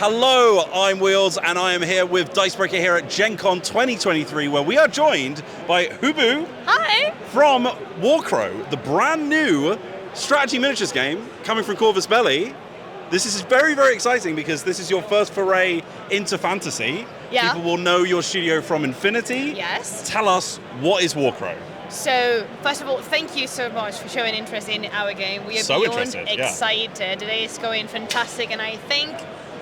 Hello, I'm Wheels, and I am here with Dicebreaker here at Gen Con 2023, where we are joined by Hoopoe. Hi! From Warcrow, the brand new strategy miniatures game coming from Corvus Belli. This is very, very exciting because this is your first foray into fantasy. Yeah. People will know your studio from Infinity. Yes. Tell us, what is Warcrow? So, first of all, thank you so much for showing interest in our game. We are So beyond interested, yeah. excited. Today is going fantastic, and I think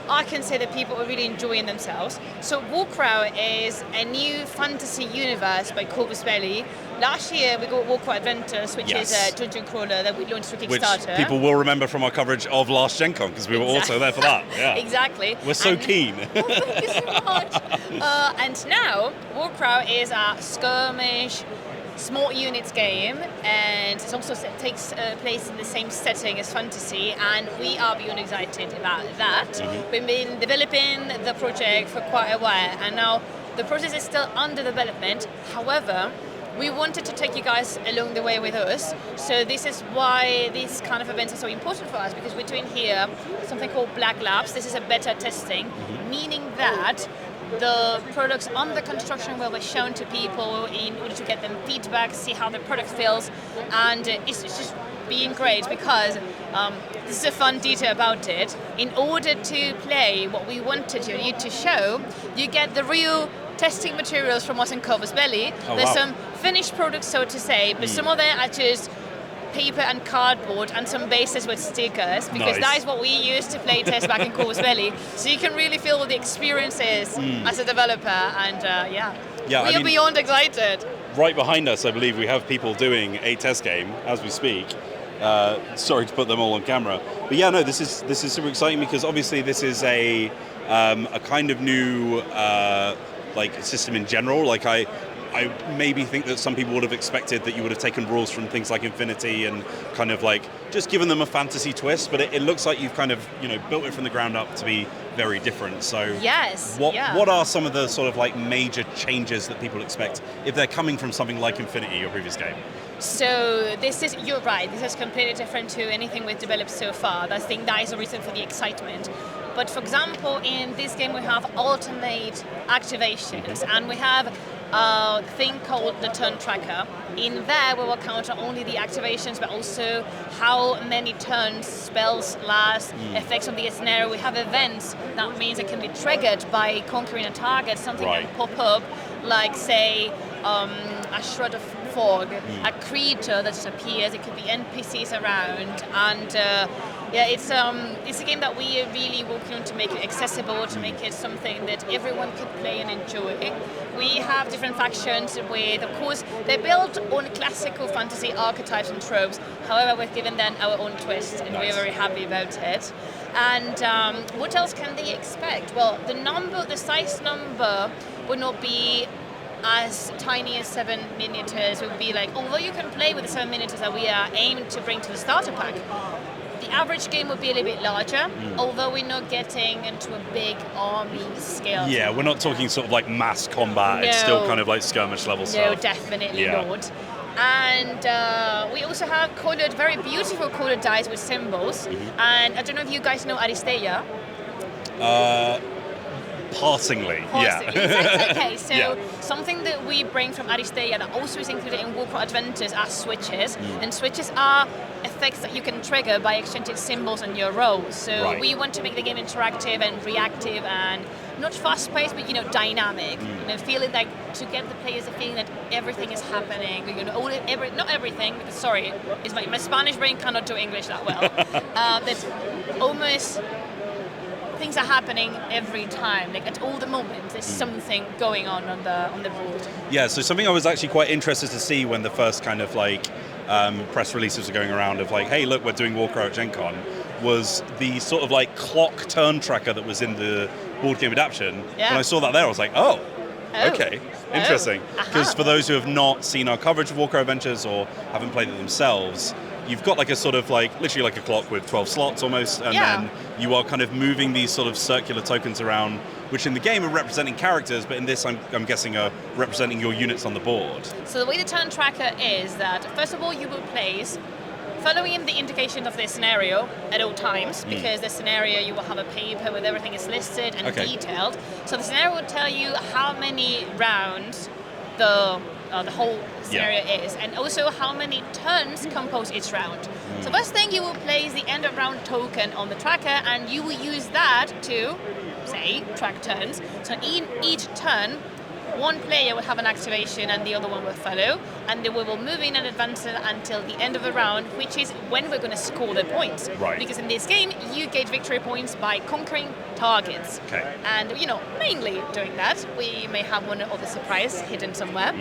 I can say that people are really enjoying themselves. So Warcrow is a new fantasy universe by Corvus Belli. Last year we got Warcrow Adventures, which is a dungeon crawler that we launched through Kickstarter. Which people will remember from our coverage of last Gen Con, because we were also there for that. Yeah. Exactly. We're so keen. Oh, thank you so much. And now Warcrow is a skirmish, small units game, and it also takes place in the same setting as fantasy, and we are beyond excited about that. Mm-hmm. We've been developing the project for quite a while, and now the process is still under development. However, we wanted to take you guys along the way with us, so this is why these kind of events are so important for us, because we're doing here something called Black Labs. This is a beta testing, meaning that the products under construction will be shown to people in order to get them feedback, see how the product feels, and it's just being great because this is a fun detail about it. In order to play what we wanted you to show, you get the real testing materials from us in Corvus Belli. Oh, There's wow. some finished products, so to say, but some of them are just paper and cardboard and some bases with stickers, because Nice. that is what we used to play test back in Corvus Belli. So you can really feel what the experience is as a developer, and we are beyond excited. Right behind us, I believe, we have people doing a test game as we speak. Sorry to put them all on camera, but yeah, no, this is super exciting because obviously this is a kind of new system in general. Like I maybe think that some people would have expected that you would have taken rules from things like Infinity and kind of like just given them a fantasy twist, but it looks like you've kind of built it from the ground up to be very different. So yes, what are some of the sort of like major changes that people expect if they're coming from something like Infinity, your previous game? So you're right, this is completely different to anything we've developed so far. I think that is the reason for the excitement. But for example, in this game we have alternate activations, and we have a thing called the turn tracker. In there we will count not only the activations but also how many turns spells last, effects on the scenario. We have events, that means it can be triggered by conquering a target, something Right. can pop up, like say a shroud of fog, a creature that just appears, it could be NPCs around, and it's a game that we are really working on to make it accessible, to make it something that everyone could play and enjoy. We have different factions with, of course, they're built on classical fantasy archetypes and tropes, however we've given them our own twist, and we're very happy about it. And what else can they expect? Well, the size number would not be as tiny as 7 miniatures. It would be like, although you can play with the 7 miniatures that we are aiming to bring to the starter pack, the average game would be a little bit larger, although we're not getting into a big army scale. Yeah, we're not talking sort of like mass combat. It's still kind of like skirmish level stuff. No, definitely not. And we also have very beautiful colored dice with symbols. And I don't know if you guys know Aristeia. Passingly, yeah. Exactly. Okay, so Yeah. something that we bring from Aristeia that also is included in Warcrow Adventures are switches, and switches are effects that you can trigger by exchanging symbols on your rolls. So we want to make the game interactive and reactive and not fast-paced, but dynamic. Feeling like to get the players a feeling that everything is happening. Not everything, because sorry, my Spanish brain cannot do English that well. That almost things are happening every time. Like at all the moments, there's something going on the board. Yeah, so something I was actually quite interested to see when the first kind of like press releases were going around of like, hey, look, we're doing Warcrow at Gen Con, was the sort of like clock turn tracker that was in the board game adaptation. Yeah. When I saw that there, I was like, oh. Okay, interesting. Because for those who have not seen our coverage of Warcrow Adventures or haven't played it themselves, you've got like a sort of like, literally like a clock with 12 slots almost, and then you are kind of moving these sort of circular tokens around, which in the game are representing characters, but in this I'm guessing are representing your units on the board. So the way the turn tracker is that, first of all, you will place following the indication of the scenario at all times, because the scenario, you will have a paper where everything is listed and detailed. So the scenario will tell you how many rounds the whole scenario is, and also how many turns compose each round. So first thing, you will place the end of round token on the tracker, and you will use that to, say, track turns. So in each turn, one player will have an activation and the other one will follow, and then we will move in and advance until the end of the round, which is when we're going to score the points. Right. Because in this game, you get victory points by conquering targets. Okay. And, mainly doing that, we may have one other surprise hidden somewhere.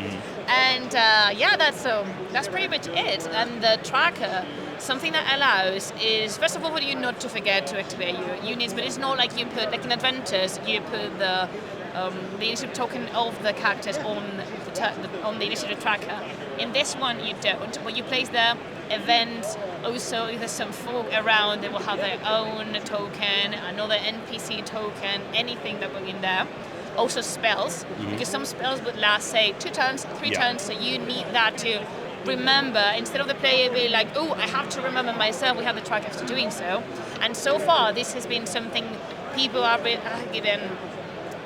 And that's pretty much it. And the tracker, something that allows is, first of all, for you not to forget to activate your units, but it's not like you put, like in Adventures, you put the initiative token of the characters on the initiative tracker. In this one, you don't. When you place the events, also if there's some folk around, they will have their own token, another NPC token, anything that will be in there. Also spells, because some spells would last, say, 2 turns, 3 turns, so you need that to remember, instead of the player being like, oh, I have to remember myself, we have the trackers to doing so. And so far, this has been something people are given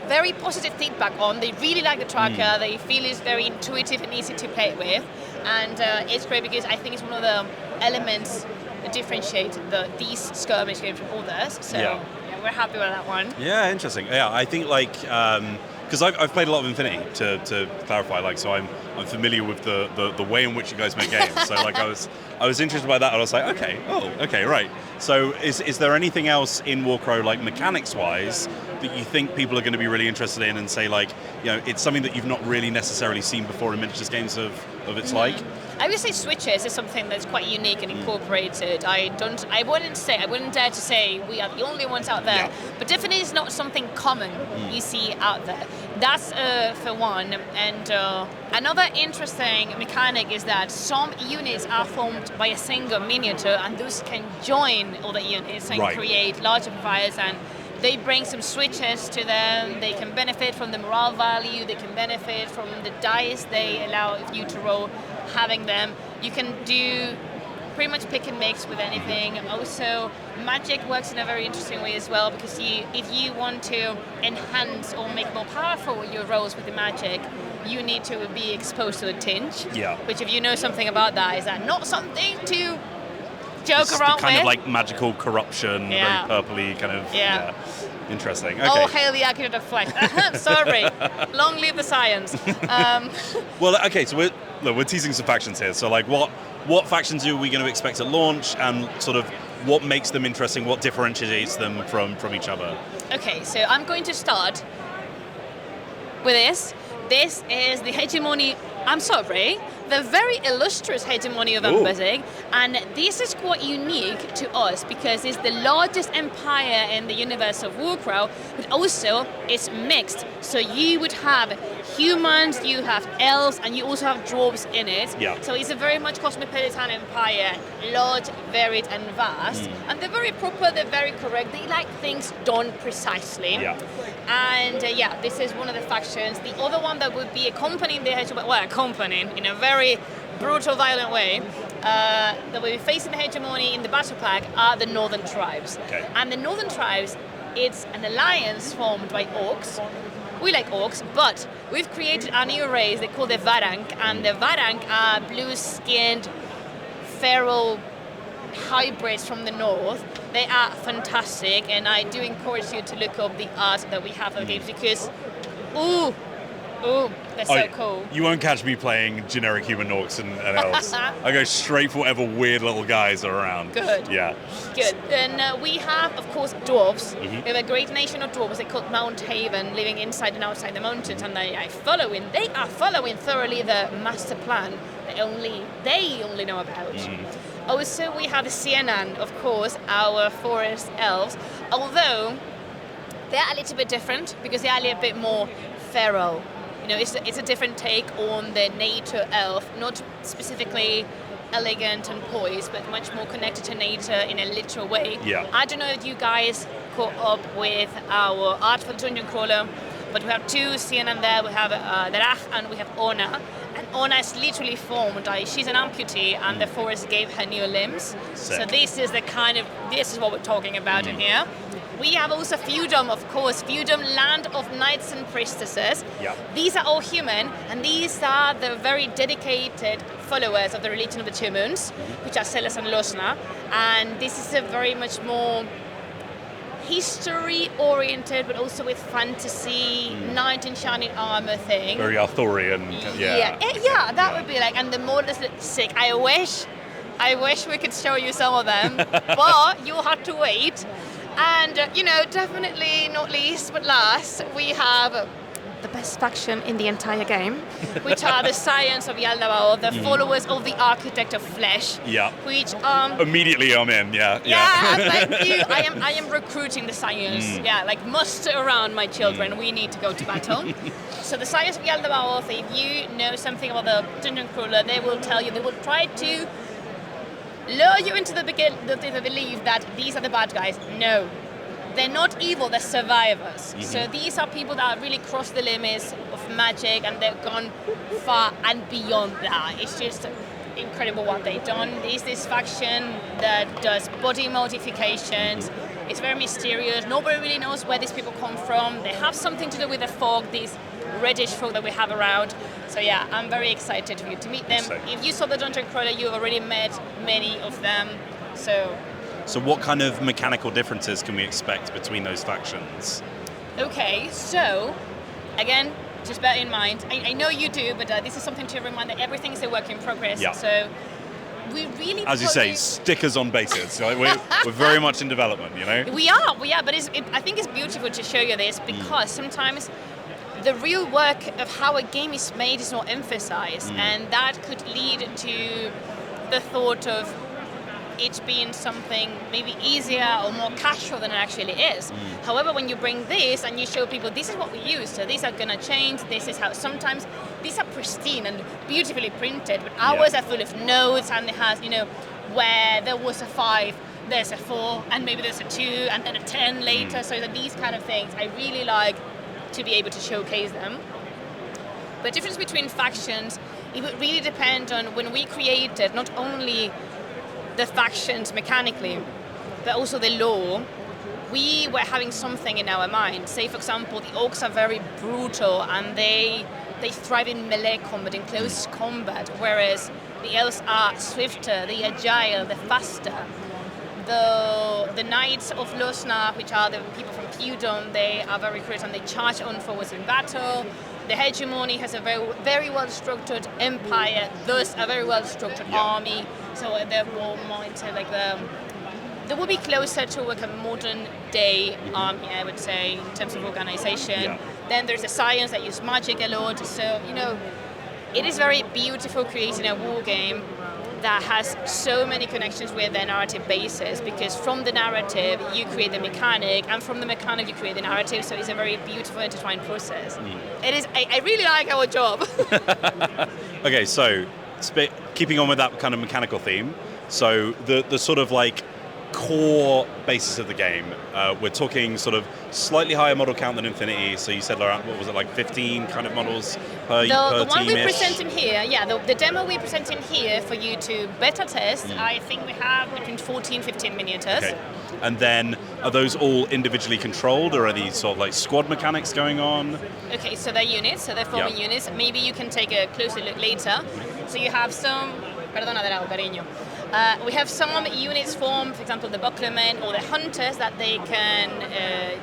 very positive feedback on. They really like the tracker. They feel it's very intuitive and easy to play with, and it's great because I think it's one of the elements that differentiate these skirmish games from others. So we're happy with that one. Yeah, interesting. Yeah, I think because I've played a lot of Infinity to clarify, so I'm familiar with the way in which you guys make games. So I was interested by that, and I was like, okay, right. So is there anything else in Warcrow, mechanics wise, that you think people are going to be really interested in, and say it's something that you've not really necessarily seen before in miniatures games of its like? I would say switches is something that's quite unique and incorporated. I wouldn't dare to say we are the only ones out there, but definitely it's not something common you see out there. That's for one. And another interesting mechanic is that some units are formed by a single miniature, and those can join other units and create larger empires, and they bring some switches to them. They can benefit from the morale value. They can benefit from the dice they allow you to roll, having them. You can do pretty much pick and mix with anything. Also, magic works in a very interesting way as well, because if you want to enhance or make more powerful your rolls with the magic, you need to be exposed to a tinge. Yeah. Which, if you know something about that, is that not something to joke around with? Kind of magical corruption, very purpley kind of. Yeah. Interesting. Okay. Oh, hail the accurate of flesh. Sorry. Long live the science. Well, okay, so we're teasing some factions here. So, what factions are we going to expect at launch, and sort of what makes them interesting? What differentiates them from each other? Okay, so I'm going to start with this. This is the hegemony. The very illustrious hegemony of Embazig, and this is quite unique to us because it's the largest empire in the universe of Warcrow, but also it's mixed. So you would have humans, you have elves, and you also have dwarves in it. Yeah. So it's a very much cosmopolitan empire, large, varied, and vast. And they're very proper, they're very correct. They like things done precisely. Yeah. And this is one of the factions. The other one that would be accompanying the hegemony, accompanying in a very brutal, violent way, that will be facing the hegemony in the battle pack are the Northern Tribes. Okay. And the Northern Tribes, it's an alliance formed by orcs. We like orcs, but we've created a new race they call the Varank, and the Varank are blue-skinned, feral hybrids from the north. They are fantastic, and I do encourage you to look up the art that we have of the games because, they're so cool. You won't catch me playing generic human orcs and elves. I go straight for whatever weird little guys are around. Good. Yeah. Good. And we have, of course, dwarves. We have a great nation of dwarves. They're called Mount Haven, living inside and outside the mountains, and they are following thoroughly the master plan that they only know about. Also, we have the Sienan, of course, our forest elves, although they're a little bit different because they're a little bit more feral. It's a different take on the nature elf, not specifically elegant and poised, but much more connected to nature in a literal way. Yeah. I don't know if you guys caught up with our art for the Dungeon Crawler, but we have 2 Sienan there. We have Darach and we have Ona. And Ona is literally formed. She's an amputee, and the forest gave her new limbs. Sick. So this is what we're talking about in here. We have also Feudum, of course. Feudum, land of knights and priestesses. Yep. These are all human, and these are the very dedicated followers of the religion of the Two Moons, which are Celes and Losna. And this is a very much more history-oriented, but also with fantasy, knight in shining armor thing. Very Arthurian. That would be like, and the models look sick. I wish we could show you some of them, but you'll have to wait. And, definitely not least but last, we have the best faction in the entire game, which are the Scions of Yaldabaoth, the followers of the Architect of Flesh. Yeah. Which immediately I'm in. Yeah. Thank you. I am recruiting the Scions. Like muster around my children. We need to go to battle. So the Scions of Yaldabaoth, if you know something about the dungeon crawler, they will tell you. They will try to lure you into the belief that these are the bad guys. No. They're not evil, they're survivors. So these are people that really cross the limits of magic, and they've gone far and beyond that. It's just incredible what they've done. There's this faction that does body modifications. It's very mysterious. Nobody really knows where these people come from. They have something to do with the fog, these reddish fog that we have around. So yeah, I'm very excited for you to meet them. If you saw the Dungeon Crawler, you've already met many of them. So what kind of mechanical differences can we expect between those factions? Okay, so again, just bear in mind, I know you do, but this is something to remind that everything is a work in progress. Yeah. So we really, as you say, stickers on bases. Like we're very much in development, We are, but I think it's beautiful to show you this because sometimes the real work of how a game is made is not emphasized, and that could lead to the thought of it being something maybe easier or more casual than it actually is. However, when you bring this and you show people this is what we use, so these are gonna change, this is how, sometimes these are pristine and beautifully printed, but ours are full of notes, and it has, where there was a 5, there's a 4, and maybe there's a 2, and then a 10 later, so that these kind of things, I really like to be able to showcase them. The difference between factions, it would really depend on when we created not only the factions mechanically, but also the lore. We were having something in our mind. Say, for example, the orcs are very brutal and they thrive in melee combat, in close combat, whereas the elves are swifter, the agile, the faster. The Knights of Losna, which are the people from Feudum, they are very quick and they charge on forwards in battle. The hegemony has a very well-structured empire, thus a very well-structured army. So they're more into like they will be closer to like a modern-day army, I would say, in terms of organization. Yeah. Then there's the Scions that use magic a lot. So it is very beautiful creating a war game that has so many connections with the narrative basis, because from the narrative you create the mechanic, and from the mechanic you create the narrative, so it's a very beautiful intertwined process. It is. I really like our job. Okay, so keeping on with that kind of mechanical theme, so the sort of like core basis of the game, we're talking sort of slightly higher model count than Infinity, so you said around, what was it, like 15 kind of models per the one team-ish? we present in here, the demo we present in here for you to beta test, I think we have between 14 15 miniatures. Okay. And then are those all individually controlled, or are these sort of like squad mechanics going on? Okay, so they're units, so they're forming units. Maybe you can take a closer look later. So you have some, perdona de lado, cariño. We have some units formed, for example, the Bucklermen or the Hunters, that they can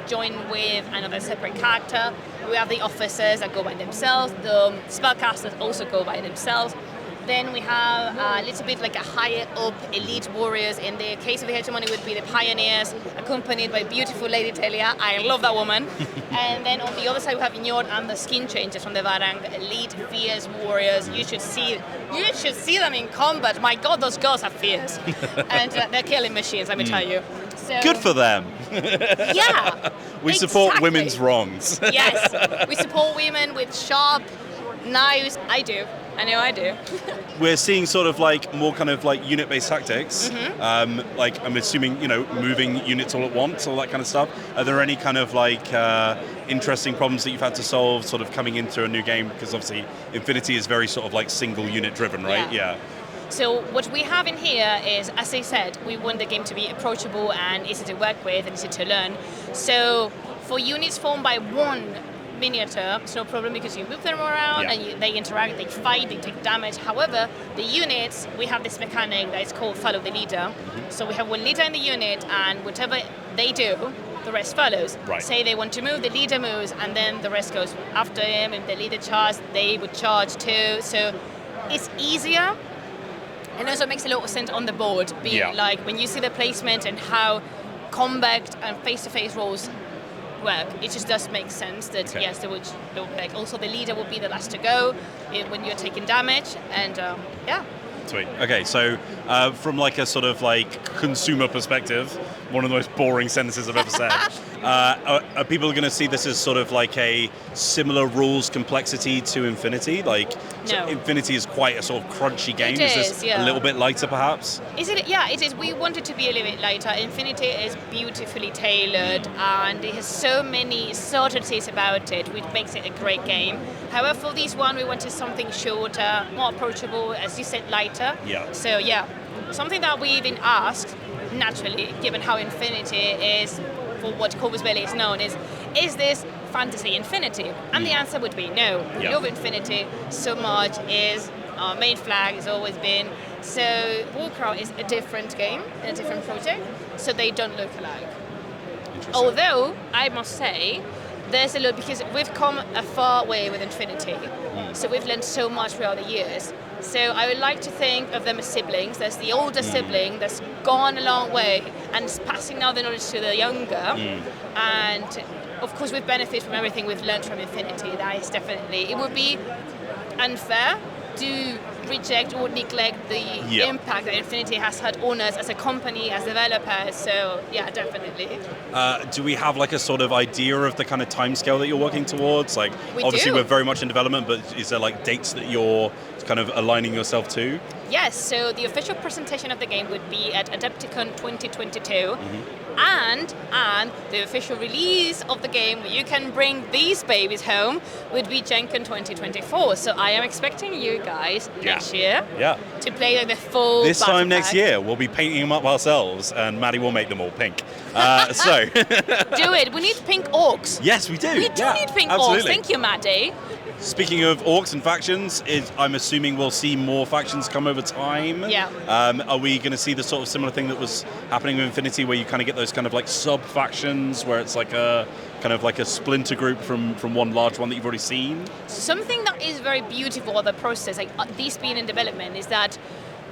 join with another separate character. We have the officers that go by themselves. The spellcasters also go by themselves. Then we have a little bit like a higher up elite warriors. In the case of the hegemony, would be the pioneers, accompanied by beautiful Lady Telia. I love that woman. And then on the other side, we have Njord and the skin changers from the Varang, elite, fierce warriors. You should see them in combat. My God, those girls are fierce, and they're killing machines. Let me tell you. So, good for them. Yeah. We support women's wrongs. Yes, we support women with sharp knives. I do. I know I do. We're seeing sort of like more kind of like unit-based tactics. Like I'm assuming, moving units all at once, all that kind of stuff. Are there any kind of like interesting problems that you've had to solve sort of coming into a new game? Because obviously Infinity is very sort of like single unit driven, right? Yeah. So what we have in here is, as I said, we want the game to be approachable and easy to work with and easy to learn. So for units formed by one miniature, it's no problem because you move them around and they interact, they fight, they take damage. However, the units, we have this mechanic that is called follow the leader. So we have one leader in the unit, and whatever they do, the rest follows. Right. Say they want to move, the leader moves, and then the rest goes after him. If the leader charges, they would charge too. So it's easier. And also makes a lot of sense on the board, being like when you see the placement and how combat and face-to-face roles work, it just does make sense that yes, they would like also the leader will be the last to go when you're taking damage, and Sweet. Okay, so from like a sort of like consumer perspective, one of the most boring sentences I've ever said. Are people going to see this as sort of like a similar rules complexity to Infinity? Like, no. Infinity is quite a sort of crunchy game. Is this yeah. a little bit lighter, perhaps? Is it? Yeah, it is. We want it to be a little bit lighter. Infinity is beautifully tailored, and it has so many subtleties about it, which makes it a great game. However, for this one, we wanted something shorter, more approachable, as you said, lighter. Yeah. So yeah, something that we even asked, naturally, given how Infinity is, for what Corvus Belli is known, is this fantasy Infinity? And the answer would be no. We love Infinity so much, is our main flag, has always been. So Warcrow is a different game, a different project, so they don't look alike. Although, I must say, there's a lot, because we've come a far way with Infinity, so we've learned so much throughout the years. So I would like to think of them as siblings. There's the older sibling that's gone a long way and is passing now the knowledge to the younger. And of course we've benefited from everything we've learned from Infinity. That is definitely, it would be unfair to reject or neglect the impact that Infinity has had on us as a company, as developers. So yeah, definitely. Do we have like a sort of idea of the kind of timescale that you're working towards? Like, obviously we're very much in development, but is there like dates that you're kind of aligning yourself to? Yes, so the official presentation of the game would be at Adepticon 2022, and the official release of the game, where you can bring these babies home, would be Gen Con 2024. So I am expecting you guys next year to play like the full This time battle next pack. year, we'll be painting them up ourselves, and Maddie will make them all pink. So do it. We need pink orcs. Yes, we do. We do need pink orcs. Thank you, Maddie. Speaking of orcs and factions, I'm assuming we'll see more factions come over time. Yeah. Are we going to see the sort of similar thing that was happening with Infinity, where you kind of get those kind of like sub-factions, where it's like a kind of like a splinter group from one large one that you've already seen? Something that is very beautiful of the process, like this being in development, is that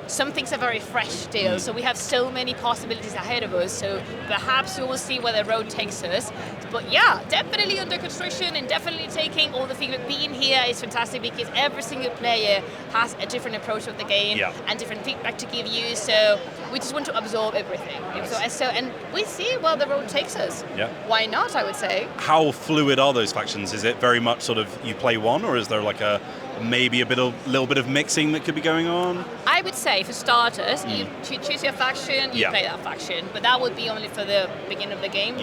some things are very fresh still, so we have so many possibilities ahead of us, so perhaps we will see where the road takes us. But yeah, definitely under construction, and definitely taking all the things. Being here is fantastic because every single player has a different approach of the game and different feedback to give you, so we just want to absorb everything. Nice. And we see where the road takes us. Yeah. Why not, I would say. How fluid are those factions? Is it very much sort of you play one, or is there like maybe little bit of mixing that could be going on? I would say, for starters, you choose your faction, you play that faction, but that would be only for the beginning of the game.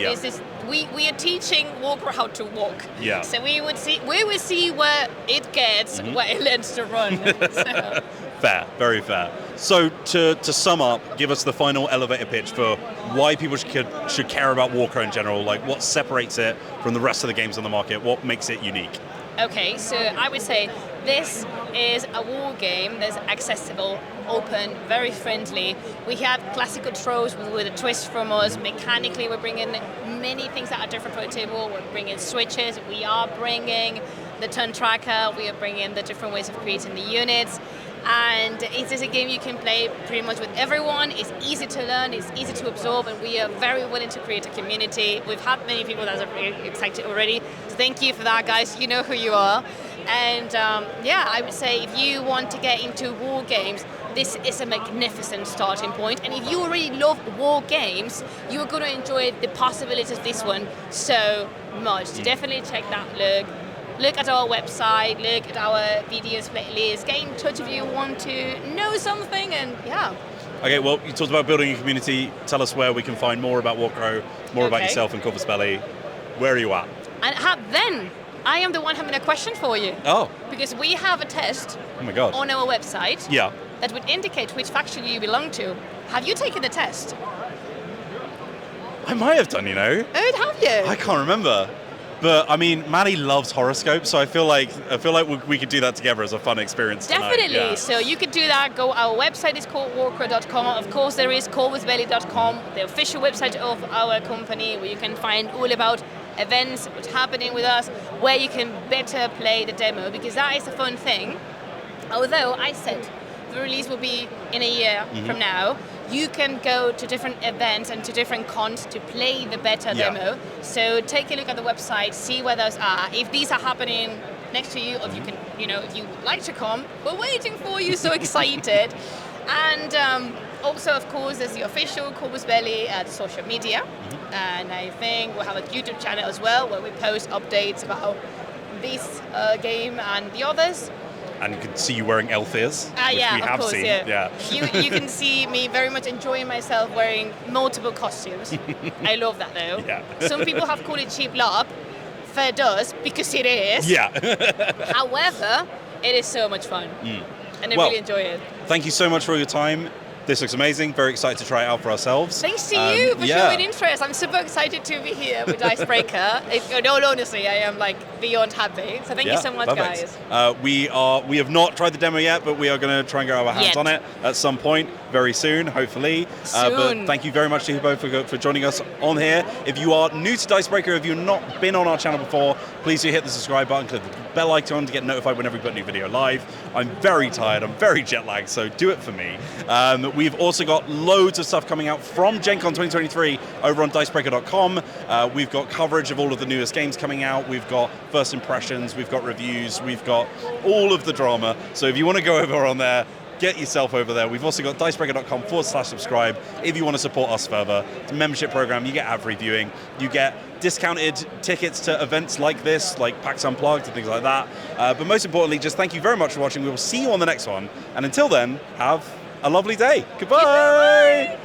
We are teaching Warcrow how to walk. Yeah. So we would see where it gets, where it learns to run. So. Fair, very fair. So to sum up, give us the final elevator pitch for why people should care about Warcrow in general. Like, what separates it from the rest of the games on the market? What makes it unique? Okay, so I would say this is a war game that's accessible, open, very friendly. We have classical tropes with a twist from us. Mechanically, we're bringing many things that are different for the table. We're bringing switches. We are bringing the turn tracker. We are bringing the different ways of creating the units. And it is a game you can play pretty much with everyone. It's easy to learn, it's easy to absorb, and we are very willing to create a community. We've had many people that are very excited already. So thank you for that, guys. You know who you are. And I would say if you want to get into war games, this is a magnificent starting point. And if you already love war games, you're going to enjoy the possibilities of this one so much. So definitely check that look. look at our website, look at our videos playlist, get in touch if you want to know something, and yeah. Okay, well, you talked about building a community. Tell us where we can find more about Warcrow, more about yourself and Corvus Belli. Where are you at? And then I am the one having a question for you. Oh. Because we have a test on our website that would indicate which faction you belong to. Have you taken the test? I might have done, you know. Oh, have you? I can't remember. But I mean, Maddie loves horoscopes, so I feel like we could do that together as a fun experience tonight. Definitely. Yeah. So you could do that. Go. Our website is called warcrow.com. Of course, there is corvusbelli.com, the official website of our company, where you can find all about events, what's happening with us, where you can better play the demo, because that is the fun thing. Although I said the release will be in a year from now, you can go to different events and to different cons to play the beta demo. So take a look at the website, see where those are. If these are happening next to you, or if you can, if you would like to come, we're waiting for you, so excited. And also, of course, there's the official Corvus Belli social media. And I think we'll have a YouTube channel as well, where we post updates about this game and the others. And you can see you wearing elf ears, which we have seen. Yeah. You can see me very much enjoying myself wearing multiple costumes. I love that though. Yeah. Some people have called it cheap LARP. Fair does, because it is. Yeah. However, it is so much fun. And I really enjoy it. Thank you so much for your time. This looks amazing. Very excited to try it out for ourselves. Thanks to you for showing interest. I'm super excited to be here with Dicebreaker. Honestly, I am beyond happy. So thank you so much, guys. We have not tried the demo yet, but we are going to try and get our hands on it at some point, very soon, hopefully. But thank you very much to Hoopoe for joining us on here. If you are new to Dicebreaker, if you've not been on our channel before, please do hit the subscribe button, click the bell icon to get notified whenever we put a new video live. I'm very tired, I'm very jet lagged, so do it for me. We've also got loads of stuff coming out from Gen Con 2023 over on Dicebreaker.com. We've got coverage of all of the newest games coming out. We've got first impressions, we've got reviews, we've got all of the drama. So if you want to go over on there, get yourself over there. We've also got Dicebreaker.com/subscribe if you want to support us further. It's a membership program. You get ad-free viewing. You get discounted tickets to events like this, like PAX Unplugged and things like that. But most importantly, just thank you very much for watching. We will see you on the next one. And until then, have a lovely day. Goodbye.